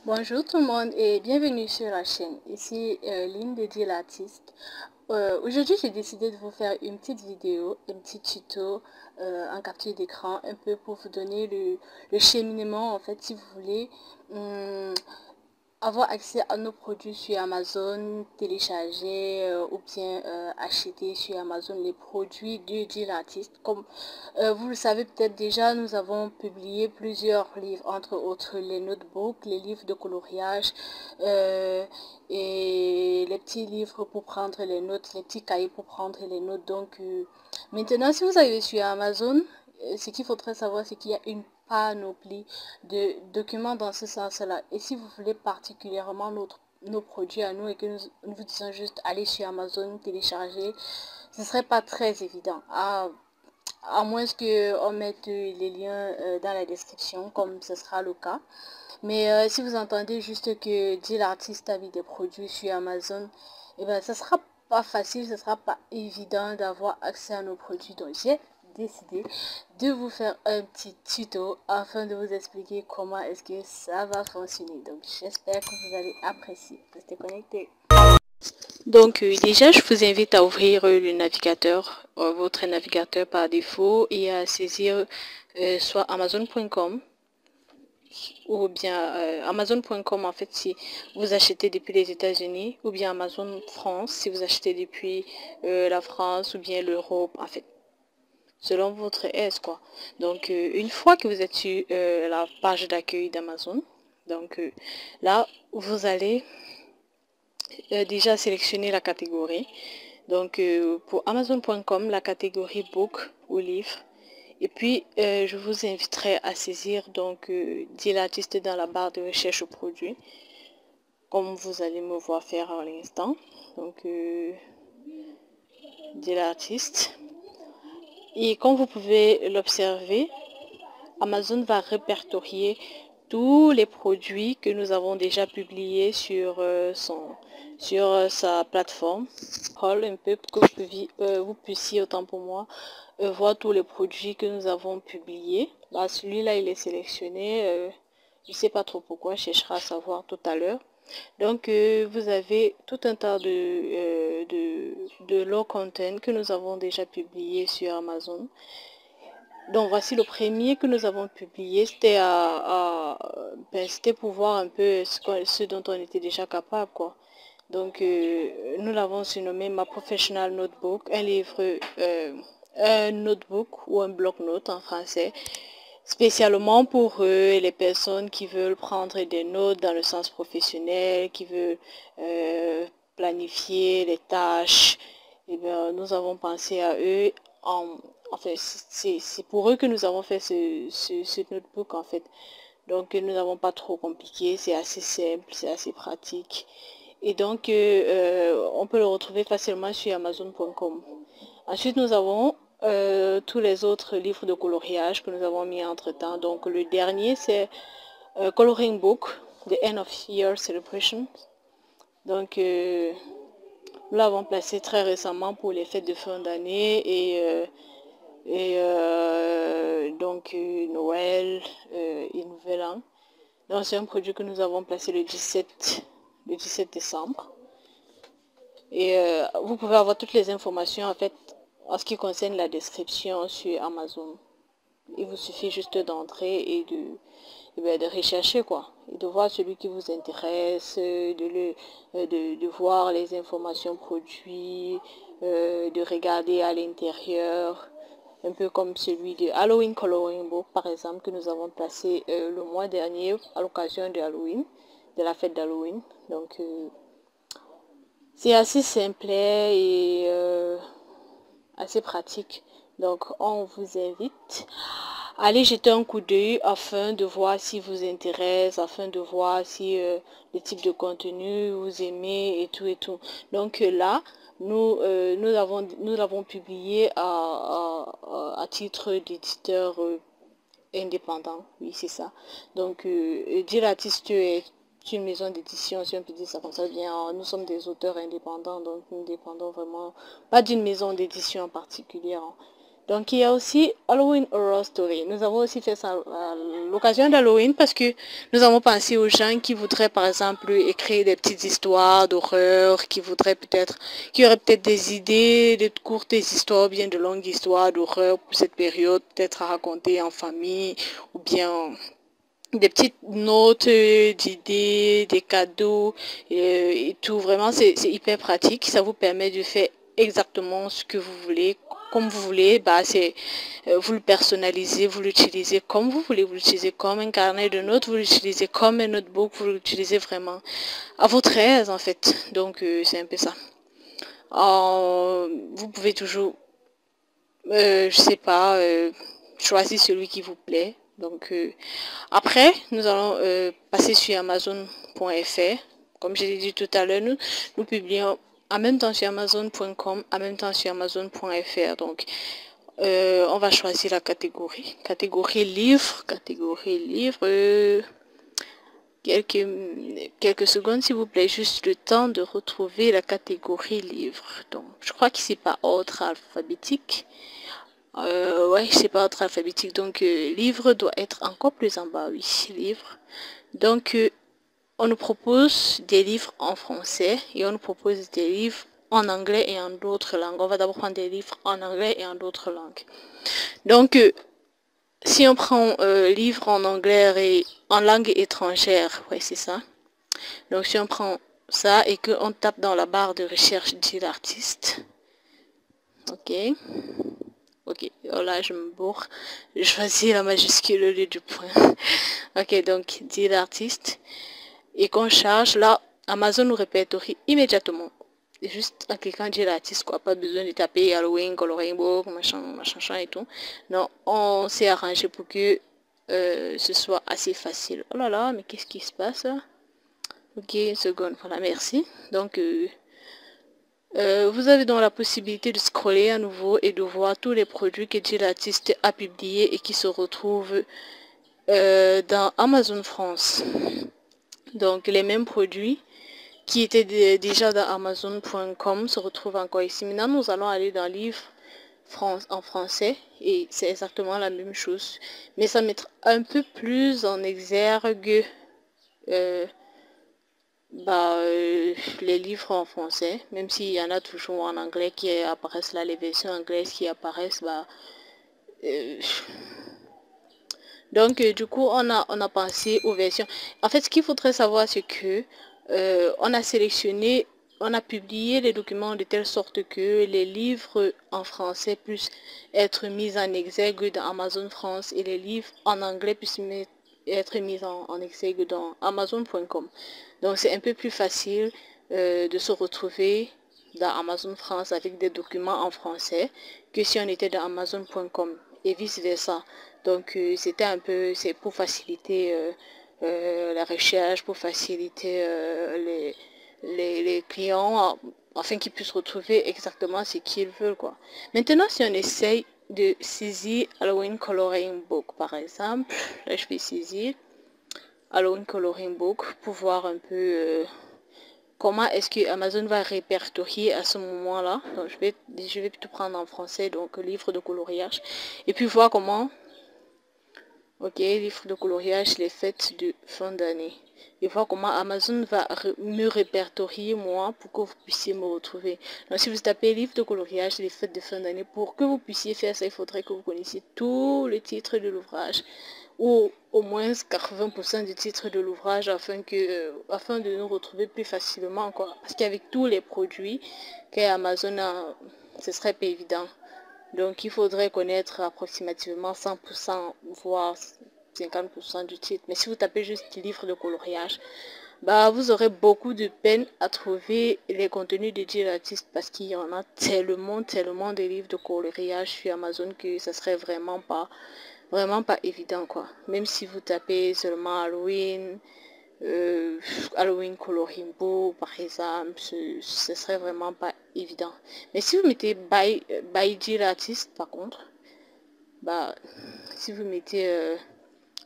Bonjour tout le monde et bienvenue sur la chaîne. Ici Lynn de l'artiste. Aujourd'hui j'ai décidé de vous faire une petite vidéo, un petit tuto en capture d'écran un peu pour vous donner le cheminement en fait si vous voulez avoir accès à nos produits sur Amazon, télécharger ou bien acheter sur Amazon les produits de l'artiste. Comme vous le savez peut-être déjà, nous avons publié plusieurs livres, entre autres les notebooks, les livres de coloriage et les petits livres pour prendre les notes, les petits cahiers pour prendre les notes. Donc maintenant, si vous arrivez sur Amazon, ce qu'il faudrait savoir, c'est qu'il y a une panoplie de documents dans ce sens-là. Et si vous voulez particulièrement nos produits à nous et que nous vous disons juste aller sur Amazon, télécharger, ce serait pas très évident. À moins qu'on mette les liens dans la description, comme ce sera le cas. Mais si vous entendez juste que dit l'artiste a mis des produits sur Amazon, et ben ça sera pas facile, ce sera pas évident d'avoir accès à nos produits. Donc j'ai décidé de vous faire un petit tuto afin de vous expliquer comment est-ce que ça va fonctionner. Donc j'espère que vous allez apprécier. Restez connectés. Donc déjà je vous invite à ouvrir le navigateur, votre navigateur par défaut, et à saisir soit amazon.com ou bien amazon.com en fait si vous achetez depuis les États-Unis, ou bien Amazon France si vous achetez depuis la France ou bien l'Europe en fait, selon votre aise quoi. Donc une fois que vous êtes sur la page d'accueil d'Amazon, donc là vous allez déjà sélectionner la catégorie. Donc pour amazon.com, la catégorie book ou livre. Et puis je vous inviterai à saisir donc dit l'artiste dans la barre de recherche produit, comme vous allez me voir faire à l'instant. Donc dit l'artiste. Et comme vous pouvez l'observer, Amazon va répertorier tous les produits que nous avons déjà publiés sur sa plateforme. Un peu pour que vous puissiez autant pour moi voir tous les produits que nous avons publiés. Là, celui-là, il est sélectionné. Je ne sais pas trop pourquoi, je chercherai à savoir tout à l'heure. Donc, vous avez tout un tas de low content que nous avons déjà publié sur Amazon. Donc voici le premier que nous avons publié, c'était c'était pour voir un peu ce dont on était déjà capable quoi. Donc nous l'avons surnommé Ma Professional Notebook, un livre, un notebook ou un bloc-notes en français, spécialement pour les personnes qui veulent prendre des notes dans le sens professionnel, qui veulent planifier les tâches. Et bien, nous avons pensé à eux. Enfin, c'est pour eux que nous avons fait ce notebook en fait. Donc nous n'avons pas trop compliqué, c'est assez simple, c'est assez pratique. Et donc on peut le retrouver facilement sur amazon.com. Ensuite nous avons tous les autres livres de coloriage que nous avons mis entre temps. Donc le dernier c'est Coloring Book, The End of Year Celebration. Donc nous l'avons placé très récemment pour les fêtes de fin d'année et donc Noël et Nouvel An. Donc c'est un produit que nous avons placé le 17 décembre. Et vous pouvez avoir toutes les informations en fait en ce qui concerne la description sur Amazon. Il vous suffit juste d'entrer et de rechercher quoi, et de voir celui qui vous intéresse, de voir les informations produits, de regarder à l'intérieur, un peu comme celui de Halloween Coloring Book par exemple que nous avons placé le mois dernier à l'occasion de Halloween, de la fête d'Halloween. Donc c'est assez simple et assez pratique. Donc on vous invite à aller jeter un coup d'œil afin de voir si vous intéresse, afin de voir si le type de contenu vous aimez et tout et tout. Donc là nous l'avons publié à titre d'éditeur indépendant, oui c'est ça. Donc dire l'artiste est une maison d'édition, si on peut dire ça comme ça, bien nous sommes des auteurs indépendants, donc nous ne dépendons vraiment pas d'une maison d'édition en particulier. Donc il y a aussi Halloween Horror Story. Nous avons aussi fait ça à l'occasion d'Halloween parce que nous avons pensé aux gens qui voudraient par exemple écrire des petites histoires d'horreur, qui voudraient peut-être, qui auraient peut-être des idées de courtes histoires, bien de longues histoires d'horreur pour cette période, peut-être à raconter en famille ou bien des petites notes d'idées, des cadeaux et tout. Vraiment, c'est hyper pratique. Ça vous permet de faire exactement ce que vous voulez, comme vous voulez. Bah, vous le personnalisez, vous l'utilisez comme vous voulez. Vous l'utilisez comme un carnet de notes, vous l'utilisez comme un notebook, vous l'utilisez vraiment à votre aise en fait. Donc, c'est un peu ça. Vous pouvez toujours, je sais pas, choisir celui qui vous plaît. Donc, après, nous allons passer sur Amazon.fr. Comme je l'ai dit tout à l'heure, nous publions en même temps sur Amazon.com, en même temps sur Amazon.fr. Donc, on va choisir la catégorie. Catégorie livre, catégorie livre. Quelques secondes, s'il vous plaît, juste le temps de retrouver la catégorie livre. Donc, je crois que c'est par ordre alphabétique. Ouais, c'est pas ordre alphabétique. Donc, livre doit être encore plus en bas. Oui, livre. Donc, on nous propose des livres en français et on nous propose des livres en anglais et en d'autres langues. On va d'abord prendre des livres en anglais et en d'autres langues. Donc, si on prend livres en anglais et en langue étrangère, ouais, c'est ça. Donc, si on prend ça et qu'on tape dans la barre de recherche de l'artiste, ok. Ok, oh là je me bourre. Je choisis la majuscule au lieu du point. Ok, donc dit l'artiste. Et qu'on charge, là, Amazon nous répertorie immédiatement. Juste en cliquant dire l'artiste, quoi. Pas besoin de taper Halloween, coloring book, machin et tout. Non, on s'est arrangé pour que ce soit assez facile. Oh là là, mais qu'est-ce qui se passe là? Ok, une seconde, voilà, merci. Donc, vous avez donc la possibilité de scroller à nouveau et de voir tous les produits que l'artiste a publiés et qui se retrouvent dans Amazon France. Donc les mêmes produits qui étaient déjà dans Amazon.com se retrouvent encore ici. Maintenant, nous allons aller dans Livre en français et c'est exactement la même chose. Mais ça mettra un peu plus en exergue les livres en français, même s'il y en a toujours en anglais qui apparaissent là, les versions anglaises qui apparaissent. Donc, du coup, on a pensé aux versions. En fait, ce qu'il faudrait savoir, c'est que on a sélectionné, on a publié les documents de telle sorte que les livres en français puissent être mis en exergue dans Amazon France et les livres en anglais puissent être mis en exergue dans Amazon.com. Donc, c'est un peu plus facile de se retrouver dans Amazon France avec des documents en français que si on était dans Amazon.com et vice versa. Donc c'était un peu, c'est pour faciliter la recherche, pour faciliter les clients afin qu'ils puissent retrouver exactement ce qu'ils veulent, quoi. Maintenant, si on essaye de saisir Halloween Coloring Book par exemple, là je vais saisir Halloween Coloring Book pour voir un peu comment est-ce que Amazon va répertorier à ce moment-là. Donc je vais plutôt prendre en français, donc livre de coloriage, et puis voir comment. Ok, livre de coloriage, les fêtes de fin d'année. Et voir comment Amazon va me répertorier moi pour que vous puissiez me retrouver. Donc si vous tapez livre de coloriage, les fêtes de fin d'année, pour que vous puissiez faire ça, il faudrait que vous connaissiez tous les titres de l'ouvrage. Ou au moins 80% du titre de l'ouvrage afin de nous retrouver plus facilement, quoi. Parce qu'avec tous les produits qu'Amazon a, ce serait pas évident. Donc il faudrait connaître approximativement 100%, voire 50% du titre. Mais si vous tapez juste livre de coloriage, vous aurez beaucoup de peine à trouver les contenus dédiés à l'artiste parce qu'il y en a tellement de livres de coloriage sur Amazon que ça serait vraiment pas évident, quoi. Même si vous tapez seulement Halloween Coloring Book par exemple, ce serait vraiment pas évident. Mais si vous mettez by l'artiste par contre, si vous mettez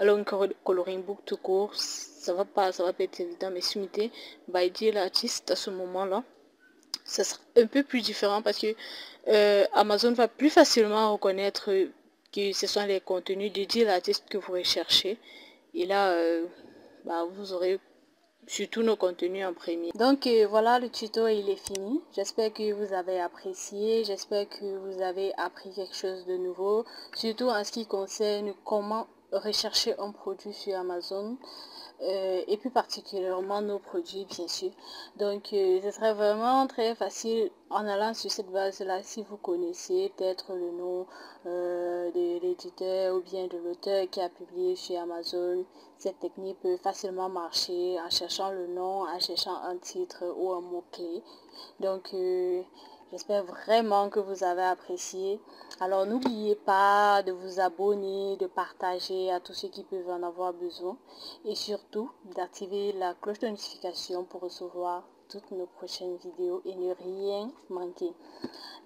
Halloween Coloring Book tout court, ça va pas être évident. Mais si vous mettez by l'artiste à ce moment là, ça sera un peu plus différent parce que Amazon va plus facilement reconnaître que ce sont les contenus dédiés à l'artiste que vous recherchez. Et là, bah, vous aurez surtout nos contenus en premier. Donc voilà, le tuto il est fini. J'espère que vous avez apprécié. J'espère que vous avez appris quelque chose de nouveau. Surtout en ce qui concerne comment rechercher un produit sur Amazon. Et plus particulièrement nos produits bien sûr. Donc ce serait vraiment très facile en allant sur cette base là si vous connaissez peut-être le nom de l'éditeur ou bien de l'auteur qui a publié sur Amazon. Cette technique peut facilement marcher en cherchant le nom, en cherchant un titre ou un mot-clé. Donc j'espère vraiment que vous avez apprécié. Alors n'oubliez pas de vous abonner, de partager à tous ceux qui peuvent en avoir besoin. Et surtout d'activer la cloche de notification pour recevoir toutes nos prochaines vidéos et ne rien manquer.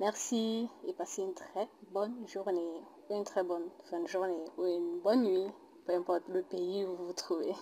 Merci et passez une très bonne journée. Une très bonne fin de journée ou une bonne nuit, peu importe le pays où vous vous trouvez.